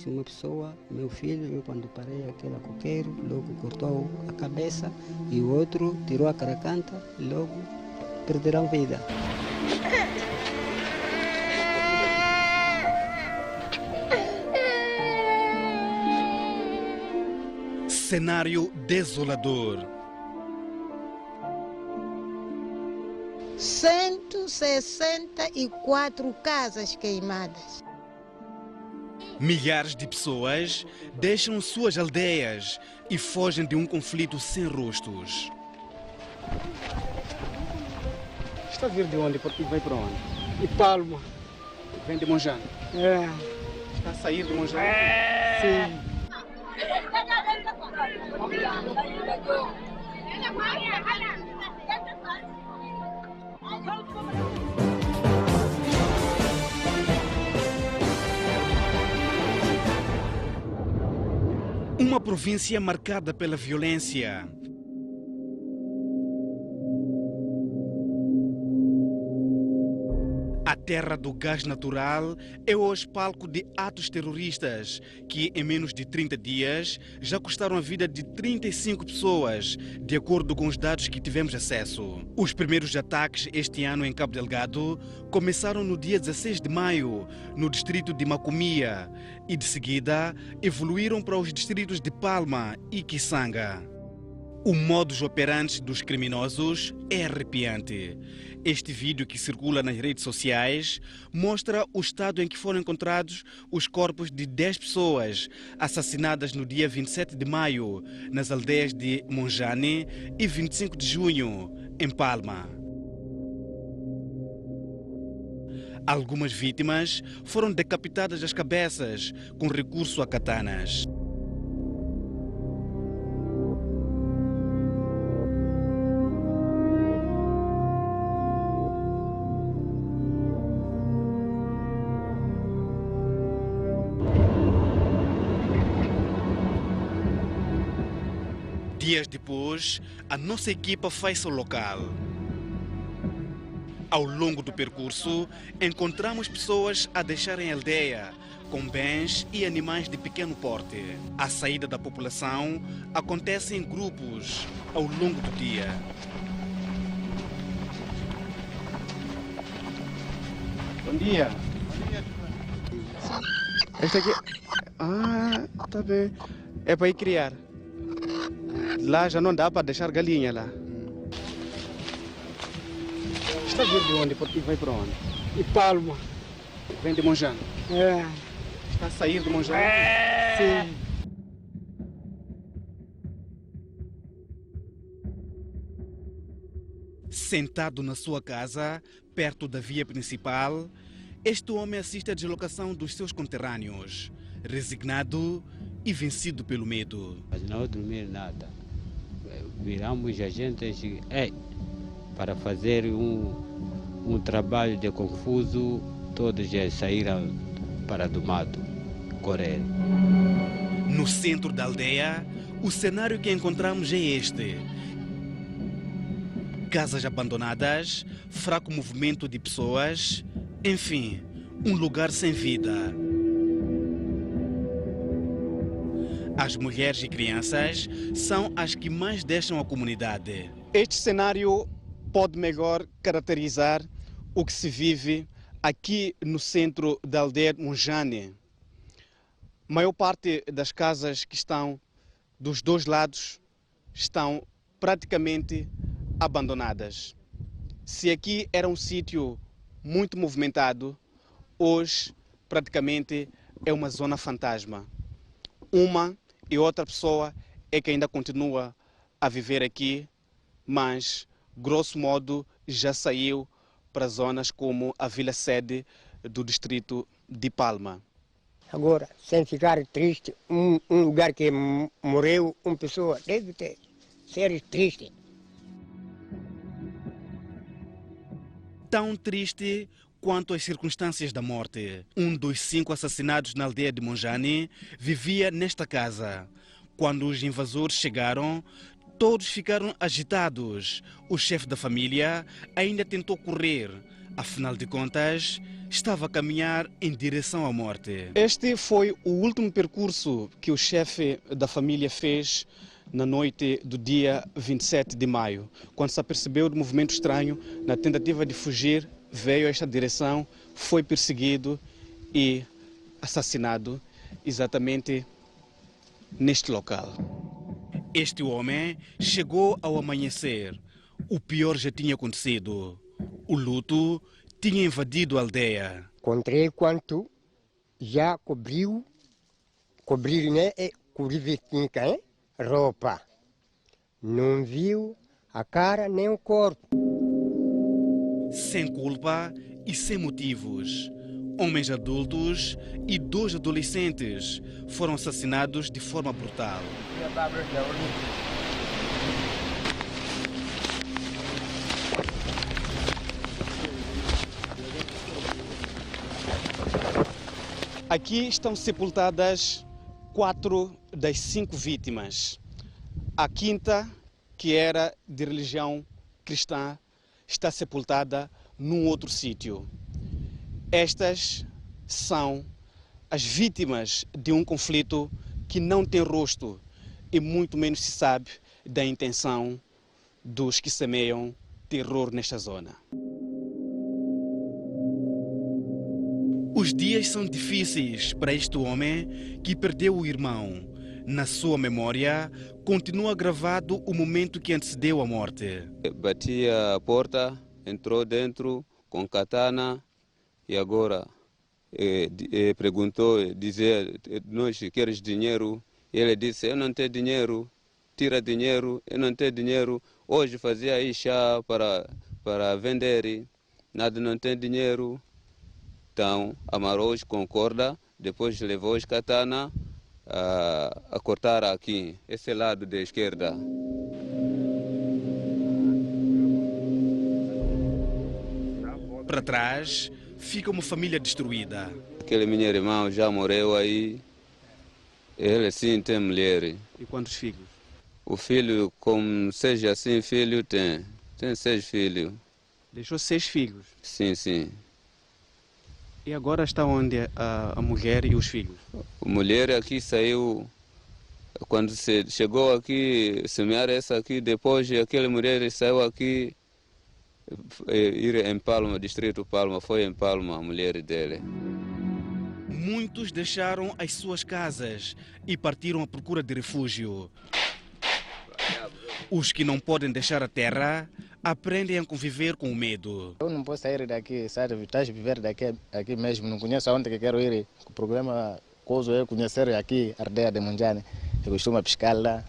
Uma pessoa, meu filho, eu quando parei aquele coqueiro, logo cortou a cabeça e o outro tirou a caracanta, logo perderam vida. Cenário desolador. 164 casas queimadas. Milhares de pessoas deixam suas aldeias e fogem de um conflito sem rostos. Está a vir de onde? Porque vai para onde? De Palma. Vem de Monjane? É. Está a sair de Monjane? Sim. Uma província marcada pela violência. A terra do gás natural é hoje palco de atos terroristas que, em menos de 30 dias, já custaram a vida de 35 pessoas, de acordo com os dados que tivemos acesso. Os primeiros ataques este ano em Cabo Delgado começaram no dia 16 de maio, no distrito de Macomia, e de seguida evoluíram para os distritos de Palma e Kisanga. O modus operandi dos criminosos é arrepiante. Este vídeo que circula nas redes sociais mostra o estado em que foram encontrados os corpos de 10 pessoas assassinadas no dia 27 de maio nas aldeias de Monjane e 25 de junho, em Palma. Algumas vítimas foram decapitadas as cabeças com recurso a katanas. Dias depois, a nossa equipa faz ao local. Ao longo do percurso, encontramos pessoas a deixarem a aldeia, com bens e animais de pequeno porte. A saída da população acontece em grupos ao longo do dia. Bom dia. Este aqui... Ah, tá bem. É para ir criar. Lá já não dá para deixar galinha lá. Está a vir de onde? Porque vai para onde? De Palma. Vem de Monjane? É. Está a sair de Monjane? Sim. Sentado na sua casa, perto da via principal, este homem assiste à deslocação dos seus conterrâneos, resignado e vencido pelo medo. Mas não dormir nada. Viramos a gente para fazer um trabalho de confuso, todos já saíram para do mato, correr. No centro da aldeia, o cenário que encontramos é este. Casas abandonadas, fraco movimento de pessoas, enfim, um lugar sem vida. As mulheres e crianças são as que mais deixam a comunidade. Este cenário pode melhor caracterizar o que se vive aqui no centro da aldeia de Monjane. A maior parte das casas que estão dos dois lados estão praticamente abandonadas. Se aqui era um sítio muito movimentado, hoje praticamente é uma zona fantasma. Uma e outra pessoa é que ainda continua a viver aqui, mas, grosso modo, já saiu para zonas como a vila sede do distrito de Palma. Agora, sem ficar triste, um lugar que morreu uma pessoa deve ser triste. Tão triste quanto as circunstâncias da morte. Um dos 5 assassinados na aldeia de Monjane vivia nesta casa. Quando os invasores chegaram, todos ficaram agitados. O chefe da família ainda tentou correr, Afinal de contas, estava a caminhar em direção à morte. Este foi o último percurso que o chefe da família fez na noite do dia 27 de maio. Quando se apercebeu de movimento estranho, na tentativa de fugir, veio a esta direção, foi perseguido e assassinado exatamente neste local. Este homem chegou ao amanhecer. O pior já tinha acontecido. O luto tinha invadido a aldeia. Encontrei quanto já cobriu, né? Cobrir roupa. Não viu a cara nem o corpo. Sem culpa e sem motivos. Homens adultos e 2 adolescentes foram assassinados de forma brutal. Aqui estão sepultadas 4 das 5 vítimas. A quinta, que era de religião cristã, está sepultada num outro sítio. Estas são as vítimas de um conflito que não tem rosto e muito menos se sabe da intenção dos que semeiam terror nesta zona. Os dias são difíceis para este homem que perdeu o irmão. Na sua memória, continua gravado o momento que antecedeu a morte. Batia a porta, entrou dentro com katana e agora perguntou, dizia, nós queres dinheiro? Ele disse, eu não tenho dinheiro, tira dinheiro, eu não tenho dinheiro. Hoje fazia aí chá para vender, nada, não tem dinheiro. Então, amarrou-os com corda, depois levou os katana a cortar aqui, esse lado da esquerda. Para trás, fica uma família destruída. Aquele meu irmão já morreu aí, ele sim tem mulher. E quantos filhos? O filho, como seja assim, filho tem 6 filhos. Deixou 6 filhos. Sim, sim. E agora está onde a mulher e os filhos? A mulher aqui saiu, quando chegou aqui, semear essa aqui, depois aquela mulher saiu aqui, ir em Palma, distrito Palma, foi em Palma a mulher dele. Muitos deixaram as suas casas e partiram à procura de refúgio. Os que não podem deixar a terra aprendem a conviver com o medo. Eu não posso sair daqui, sabe? Estás a viver aqui mesmo. Não conheço aonde que quero ir. O problema é conhecer aqui a aldeia de Munjane. Eu costumo pescar lá,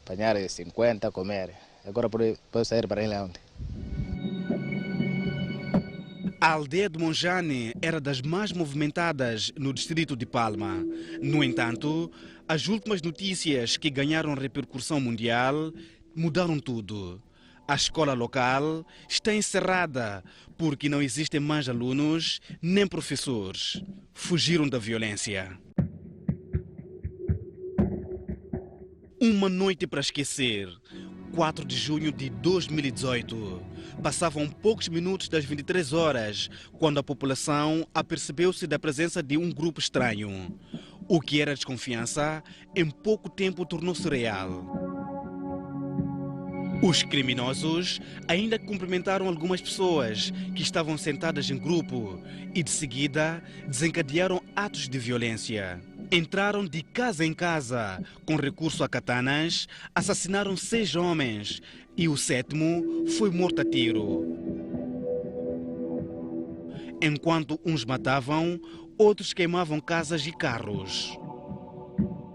apanhar 50, comer. Agora posso sair para ir lá onde? A aldeia de Munjane era das mais movimentadas no distrito de Palma. No entanto, as últimas notícias que ganharam repercussão mundial mudaram tudo. A escola local está encerrada porque não existem mais alunos nem professores. Fugiram da violência. Uma noite para esquecer. 4 de junho de 2018. Passavam poucos minutos das 23 horas quando a população apercebeu-se da presença de um grupo estranho. O que era desconfiança, em pouco tempo tornou-se real. Os criminosos ainda cumprimentaram algumas pessoas que estavam sentadas em grupo e, de seguida, desencadearam atos de violência. Entraram de casa em casa com recurso a katanas, assassinaram 6 homens e o 7º foi morto a tiro. Enquanto uns matavam, outros queimavam casas e carros.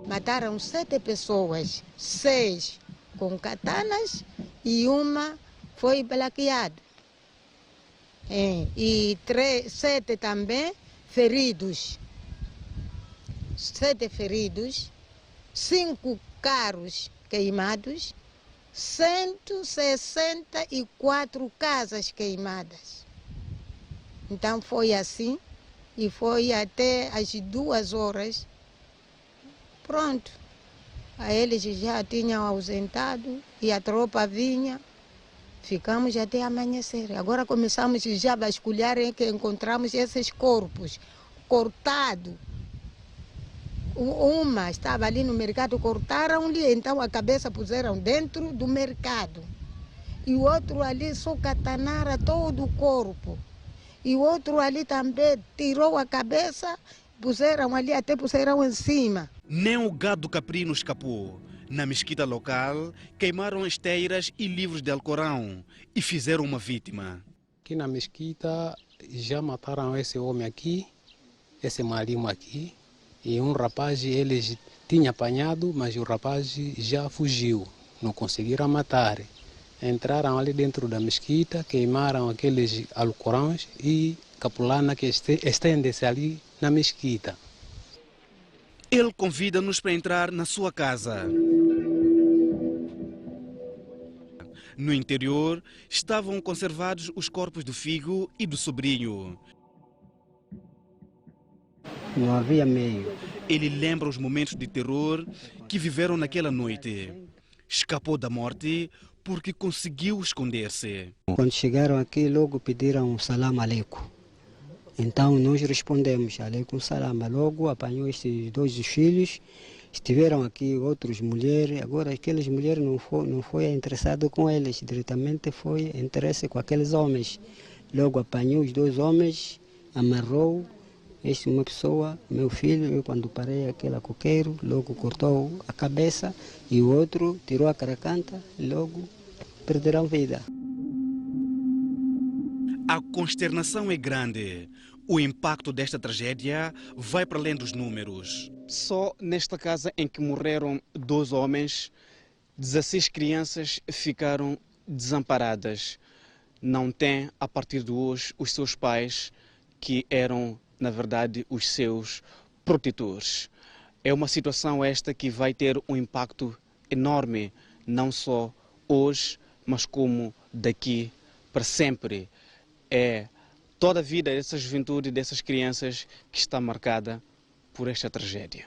Mataram 7 pessoas, 6 com katanas e uma foi balaqueada. E 7 também feridos. 7 feridos, 5 carros queimados, 164 casas queimadas. Então foi assim e foi até às 2 horas. Pronto. Eles já tinham ausentado e a tropa vinha Ficamos até amanhecer. Agora começamos já a vasculhar em que encontramos esses corpos cortados. Uma estava ali no mercado, cortaram-lhe, então a cabeça puseram dentro do mercado. E o outro ali só catanaram todo o corpo. E o outro ali também tirou a cabeça, puseram ali, até puseram em cima. Nem o gado caprino escapou. Na mesquita local, queimaram esteiras e livros de Alcorão e fizeram uma vítima. Aqui na mesquita já mataram esse homem aqui, esse marimo aqui, e um rapaz eles tinham apanhado, mas o rapaz já fugiu, não conseguiram matar. Entraram ali dentro da mesquita, queimaram aqueles alcorãos e capulana que estende-se ali na mesquita. Ele convida-nos para entrar na sua casa. No interior estavam conservados os corpos do filho e do sobrinho. Não havia meio. Ele lembra os momentos de terror que viveram naquela noite. Escapou da morte porque conseguiu esconder-se. Quando chegaram aqui, logo pediram salam aleikum. Então nós respondemos aleikum salam. Logo apanhou estes dois filhos. Estiveram aqui outras mulheres. Agora aquelas mulheres não foi interessado com eles. Diretamente foi interesse com aqueles homens. Logo apanhou os dois homens, amarrou. Uma pessoa, meu filho, eu quando parei aquele coqueiro, logo cortou a cabeça e o outro tirou a caracanta, logo perderam vida. A consternação é grande. O impacto desta tragédia vai para além dos números. Só nesta casa em que morreram 2 homens, 16 crianças ficaram desamparadas. Não têm, a partir de hoje, os seus pais, que eram, na verdade, os seus protetores. É uma situação esta que vai ter um impacto enorme, não só hoje, mas como daqui para sempre. É toda a vida dessa juventude, dessas crianças, que está marcada por esta tragédia.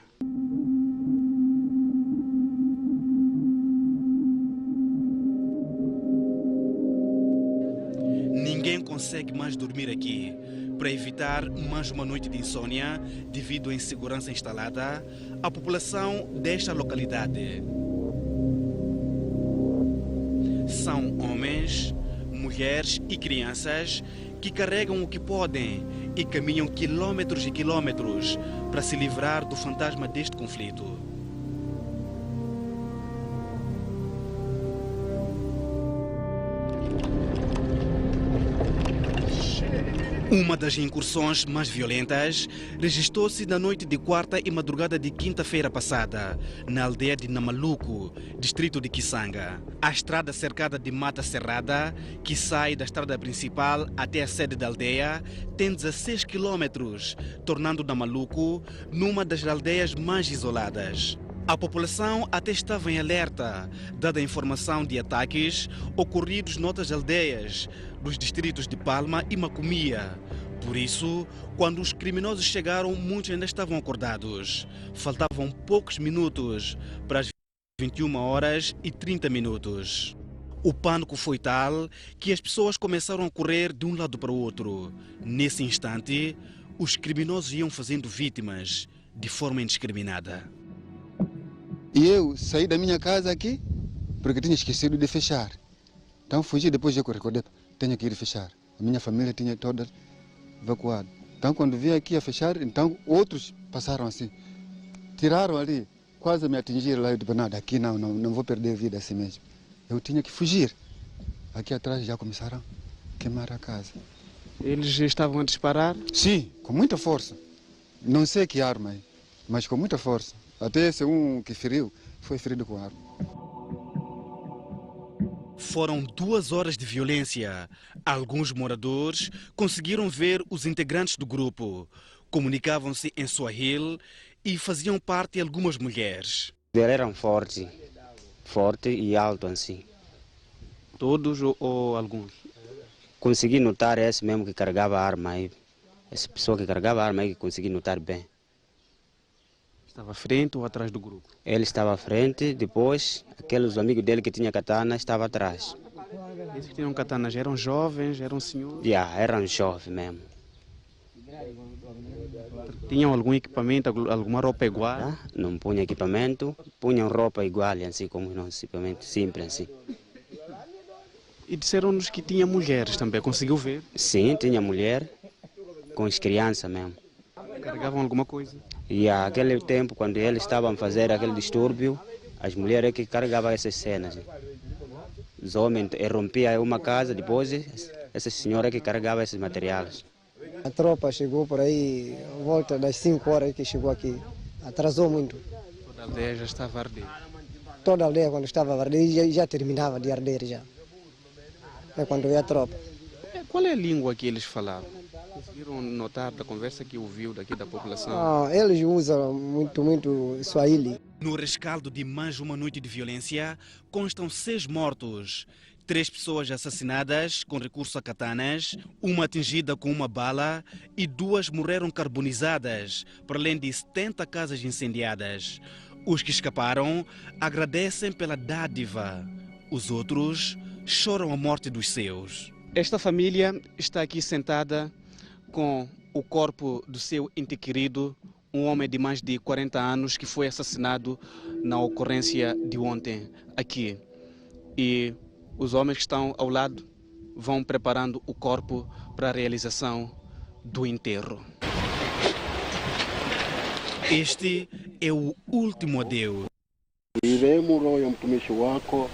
Ninguém consegue mais dormir aqui. Para evitar mais uma noite de insônia devido à insegurança instalada, a população desta localidade são homens, mulheres e crianças que carregam o que podem e caminham quilômetros e quilômetros para se livrar do fantasma deste conflito. Uma das incursões mais violentas registrou-se na noite de quarta e madrugada de quinta-feira passada, na aldeia de Namaluco, distrito de Kisanga. A estrada cercada de mata cerrada, que sai da estrada principal até a sede da aldeia, tem 16 quilômetros, tornando Namaluco numa das aldeias mais isoladas. A população até estava em alerta, dada a informação de ataques ocorridos noutras aldeias dos distritos de Palma e Macomia. Por isso, quando os criminosos chegaram, muitos ainda estavam acordados. Faltavam poucos minutos para as 21h30. O pânico foi tal que as pessoas começaram a correr de um lado para o outro. Nesse instante, os criminosos iam fazendo vítimas de forma indiscriminada. E eu saí da minha casa aqui porque tinha esquecido de fechar. Então fugi, depois eu recordei, tenho que ir fechar. A minha família tinha toda evacuada. Então quando vi aqui a fechar, então outros passaram assim. Tiraram ali, quase me atingiram lá. Eu disse, nada, aqui não vou perder a vida assim mesmo. Eu tinha que fugir. Aqui atrás já começaram a queimar a casa. Eles já estavam a disparar? Sim, com muita força. Não sei que arma, mas com muita força. Até esse um que feriu, foi ferido com arma. Foram 2 horas de violência. Alguns moradores conseguiram ver os integrantes do grupo. Comunicavam-se em Swahili e faziam parte de algumas mulheres. Eles eram forte e alto assim. Todos ou alguns? Consegui notar esse mesmo que carregava a arma aí. Essa pessoa que carregava a arma aí que consegui notar bem. Estava à frente ou atrás do grupo? Ele estava à frente, depois aqueles amigos dele que tinha katana estavam atrás. Esses que tinham katanas eram jovens, eram senhores? Eram jovens mesmo. Tinham algum equipamento, alguma roupa igual? Não punham equipamento, punham roupa igual, assim como nós, equipamento simples assim. E disseram-nos que tinha mulheres também, conseguiu ver? Sim, tinha mulher, com as crianças mesmo. Carregavam alguma coisa? E aquele tempo, quando eles estavam a fazer aquele distúrbio, as mulheres é que carregavam essas cenas. Os homens rompiam uma casa, depois essa senhora é que carregava esses materiais. A tropa chegou por aí, volta das 5 horas que chegou aqui. Atrasou muito. Toda a aldeia já estava a arder? Toda a aldeia, quando estava a arder, já terminava de arder já. É quando veio a tropa. Qual é a língua que eles falavam? Conseguiram notar da conversa que ouviu daqui da população? Eles usam muito Swahili. No rescaldo de mais uma noite de violência, constam 6 mortos. 3 pessoas assassinadas com recurso a katanas, uma atingida com uma bala e 2 morreram carbonizadas, para além de 70 casas incendiadas. Os que escaparam agradecem pela dádiva. Os outros choram a morte dos seus. Esta família está aqui sentada com o corpo do seu ente querido, um homem de mais de 40 anos que foi assassinado na ocorrência de ontem aqui. E os homens que estão ao lado vão preparando o corpo para a realização do enterro. Este é o último adeus. Irehemu roho ya mtumishi wako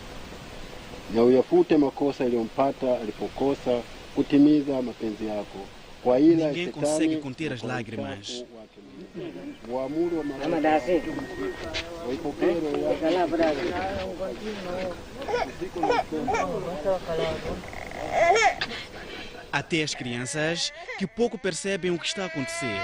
na uyafute makosa yaliyompata alipokosa kutimiza mapenzi yako. Ninguém consegue conter as lágrimas. Até as crianças, que pouco percebem o que está a acontecer.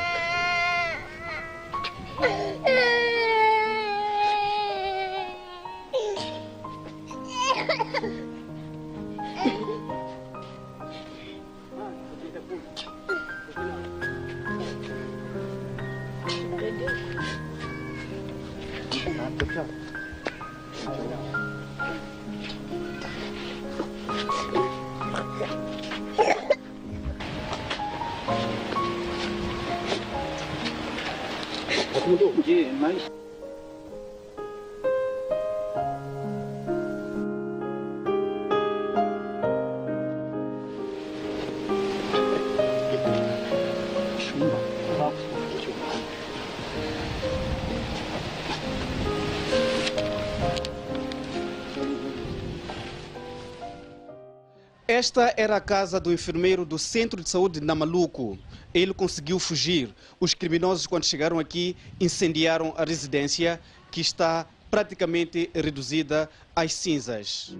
Esta era a casa do enfermeiro do Centro de Saúde de Namaluco. Ele conseguiu fugir. Os criminosos, quando chegaram aqui, incendiaram a residência, que está praticamente reduzida às cinzas.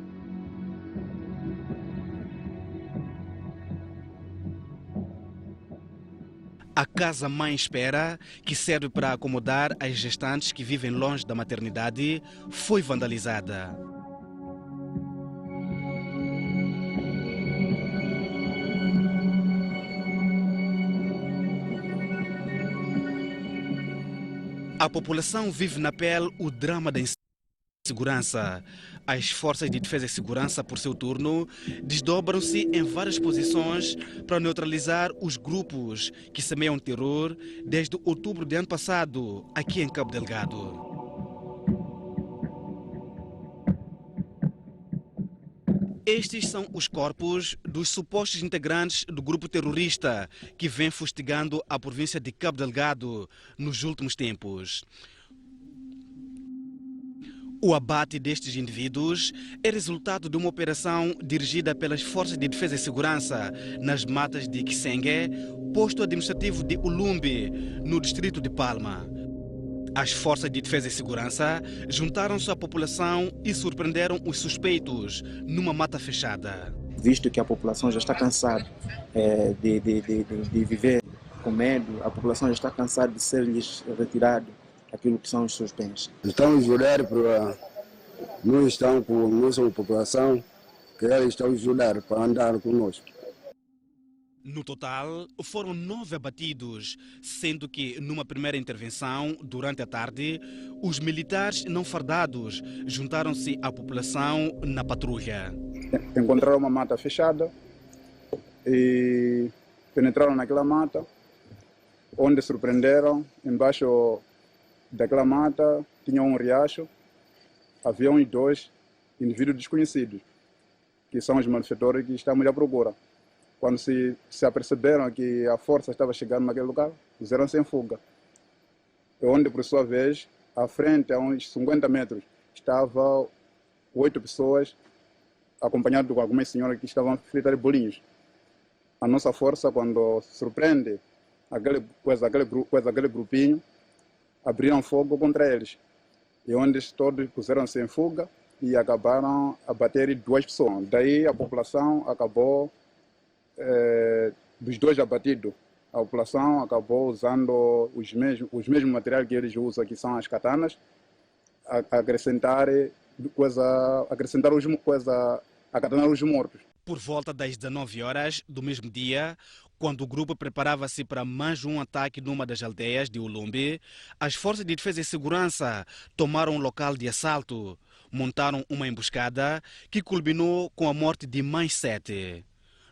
A casa-mãe espera, que serve para acomodar as gestantes que vivem longe da maternidade, foi vandalizada. A população vive na pele o drama da insegurança. As forças de defesa e segurança, por seu turno, desdobram-se em várias posições para neutralizar os grupos que semeiam terror desde outubro do ano passado, aqui em Cabo Delgado. Estes são os corpos dos supostos integrantes do grupo terrorista que vem fustigando a província de Cabo Delgado nos últimos tempos. O abate destes indivíduos é resultado de uma operação dirigida pelas Forças de Defesa e Segurança nas matas de Kisengue, posto administrativo de Ulumbi, no distrito de Palma. As Forças de Defesa e Segurança juntaram-se à população e surpreenderam os suspeitos numa mata fechada. Visto que a população já está cansada de viver com medo, a população já está cansada de ser-lhes retirado aquilo que são os seus bens. Estamos a olhar para nós, estamos com a nossa população, que eles estão a ajudar para andar conosco. No total, foram 9 abatidos, sendo que, numa primeira intervenção, durante a tarde, os militares não fardados juntaram-se à população na patrulha. encontraram uma mata fechada e penetraram naquela mata, onde surpreenderam, embaixo daquela mata tinha um riacho, havia uns 2 indivíduos desconhecidos, que são os malfeitores que estamos à procura. Quando se aperceberam que a força estava chegando naquele lugar, puseram-se em fuga. E onde, por sua vez, à frente, a uns 50 metros, estavam 8 pessoas, acompanhadas de algumas senhoras que estavam a fritar bolinhos. A nossa força, quando surpreende aquele grupinho, abriram fogo contra eles. E onde todos puseram-se em fuga e acabaram a bater 2 pessoas. Daí a população acabou, dos 2 abatidos, a população acabou usando os mesmos materiais que eles usam, que são as katanas, a katana os mortos. Por volta das 19 horas do mesmo dia, quando o grupo preparava-se para mais um ataque numa das aldeias de Ulumbe, as forças de defesa e segurança tomaram um local de assalto, montaram uma emboscada que culminou com a morte de mais 7.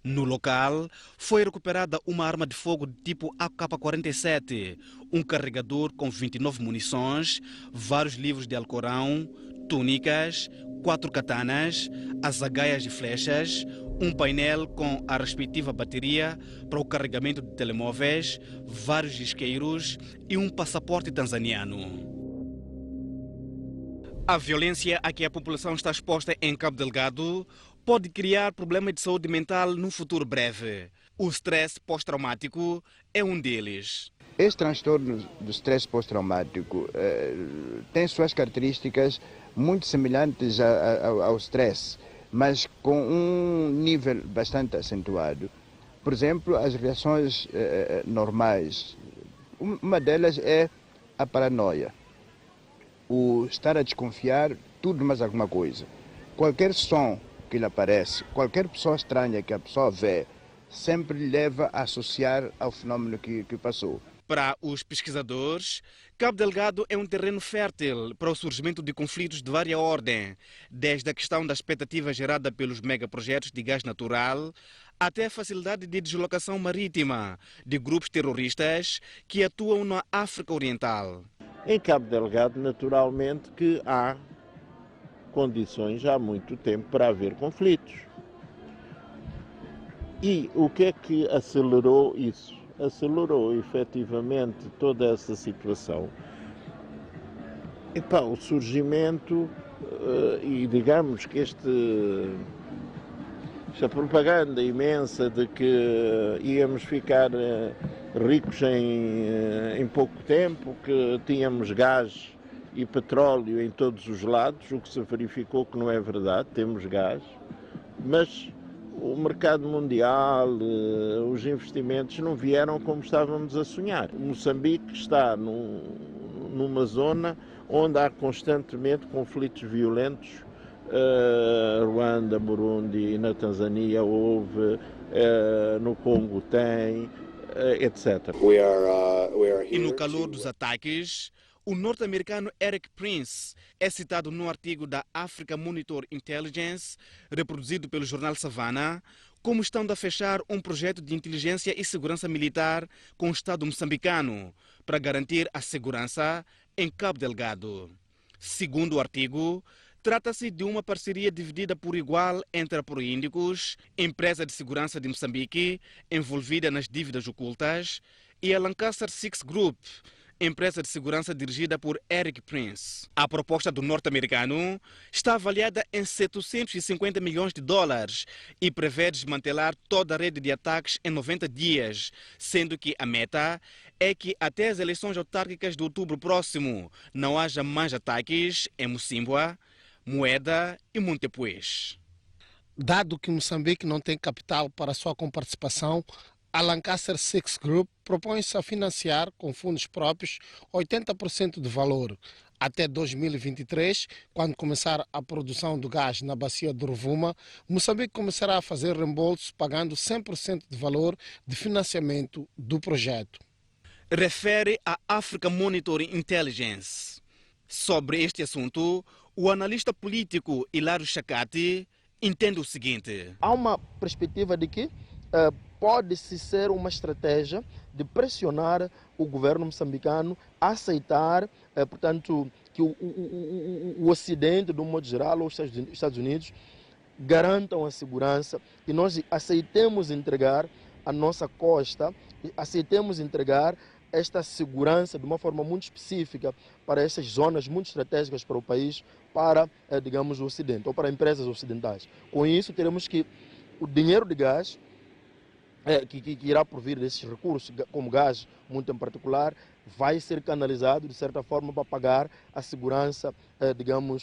No local, foi recuperada uma arma de fogo de tipo AK-47, um carregador com 29 munições, vários livros de Alcorão, túnicas, 4 katanas, azagaias de flechas, um painel com a respectiva bateria para o carregamento de telemóveis, vários isqueiros e um passaporte tanzaniano. A violência a que a população está exposta em Cabo Delgado pode criar problemas de saúde mental no futuro breve. O stress pós-traumático é um deles. Esse transtorno do stress pós-traumático tem suas características muito semelhantes ao stress, mas com um nível bastante acentuado. Por exemplo, as reações normais, uma delas é a paranoia, o estar a desconfiar tudo mais alguma coisa. Qualquer som que lhe aparece, qualquer pessoa estranha que a pessoa vê, sempre leva a associar ao fenômeno que passou. Para os pesquisadores, Cabo Delgado é um terreno fértil para o surgimento de conflitos de várias ordens, desde a questão da expectativa gerada pelos megaprojetos de gás natural até a facilidade de deslocação marítima de grupos terroristas que atuam na África Oriental. Em Cabo Delgado, naturalmente, que há condições há muito tempo para haver conflitos. E o que é que acelerou isso? Acelerou efetivamente toda essa situação. O surgimento e digamos que esta propaganda imensa de que íamos ficar ricos em pouco tempo, que tínhamos gás e petróleo em todos os lados, o que se verificou que não é verdade, temos gás, mas o mercado mundial, os investimentos não vieram como estávamos a sonhar. Moçambique está numa zona onde há constantemente conflitos violentos. Ruanda, Burundi, na Tanzânia houve, no Congo tem, etc. E no calor dos ataques, o norte-americano Eric Prince é citado no artigo da Africa Monitor Intelligence, reproduzido pelo jornal Savannah, como estando a fechar um projeto de inteligência e segurança militar com o Estado moçambicano para garantir a segurança em Cabo Delgado. Segundo o artigo, trata-se de uma parceria dividida por igual entre a Proíndicos, empresa de segurança de Moçambique, envolvida nas dívidas ocultas, e a Lancaster Six Group, empresa de segurança dirigida por Eric Prince. A proposta do norte-americano está avaliada em 750 milhões de dólares e prevê desmantelar toda a rede de ataques em 90 dias, sendo que a meta é que até as eleições autárquicas de outubro próximo não haja mais ataques em Mocímboa, Moeda e Montepuez. Dado que Moçambique não tem capital para sua comparticipação, a Lancaster Six Group propõe-se a financiar com fundos próprios 80% do valor. Até 2023, quando começar a produção do gás na bacia do Rovuma, Moçambique começará a fazer reembolso pagando 100% do valor de financiamento do projeto. Refere a Africa Monitor Intelligence. Sobre este assunto, o analista político Hilário Chacati entende o seguinte. Há uma perspectiva de que pode-se ser uma estratégia de pressionar o governo moçambicano a aceitar, portanto, que o Ocidente, de um modo geral, ou os Estados Unidos, garantam a segurança e nós aceitemos entregar a nossa costa, aceitemos entregar esta segurança de uma forma muito específica para essas zonas muito estratégicas para o país, para, digamos, o Ocidente, ou para empresas ocidentais. Com isso, teremos que o dinheiro de gás, que irá provir desses recursos, como gás, muito em particular, vai ser canalizado, de certa forma, para pagar a segurança, digamos,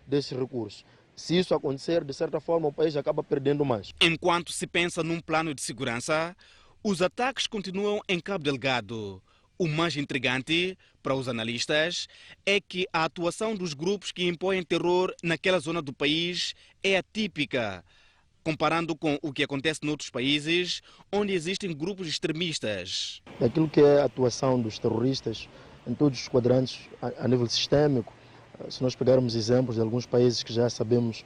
desses recursos. Se isso acontecer, de certa forma, o país acaba perdendo mais. Enquanto se pensa num plano de segurança, os ataques continuam em Cabo Delgado. O mais intrigante, para os analistas, é que a atuação dos grupos que impõem terror naquela zona do país é atípica, comparando com o que acontece noutros países, onde existem grupos extremistas. Aquilo que é a atuação dos terroristas em todos os quadrantes a nível sistêmico, se nós pegarmos exemplos de alguns países que já sabemos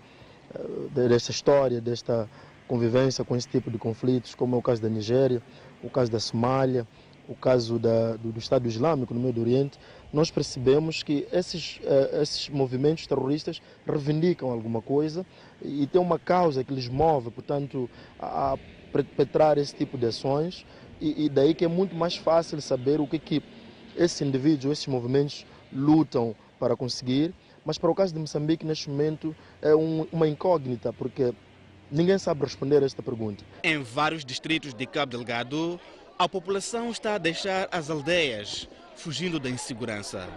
desta história, desta convivência com esse tipo de conflitos, como é o caso da Nigéria, o caso da Somália, o caso do Estado Islâmico no Médio Oriente, nós percebemos que esses movimentos terroristas reivindicam alguma coisa e tem uma causa que lhes move, portanto, a perpetrar esse tipo de ações e daí que é muito mais fácil saber o que esses indivíduos, esses movimentos lutam para conseguir, mas para o caso de Moçambique, neste momento, é uma incógnita, porque ninguém sabe responder a esta pergunta. Em vários distritos de Cabo Delgado, a população está a deixar as aldeias, fugindo da insegurança.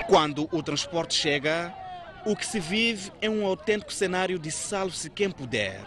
Quando o transporte chega, o que se vive é um autêntico cenário de salve-se quem puder.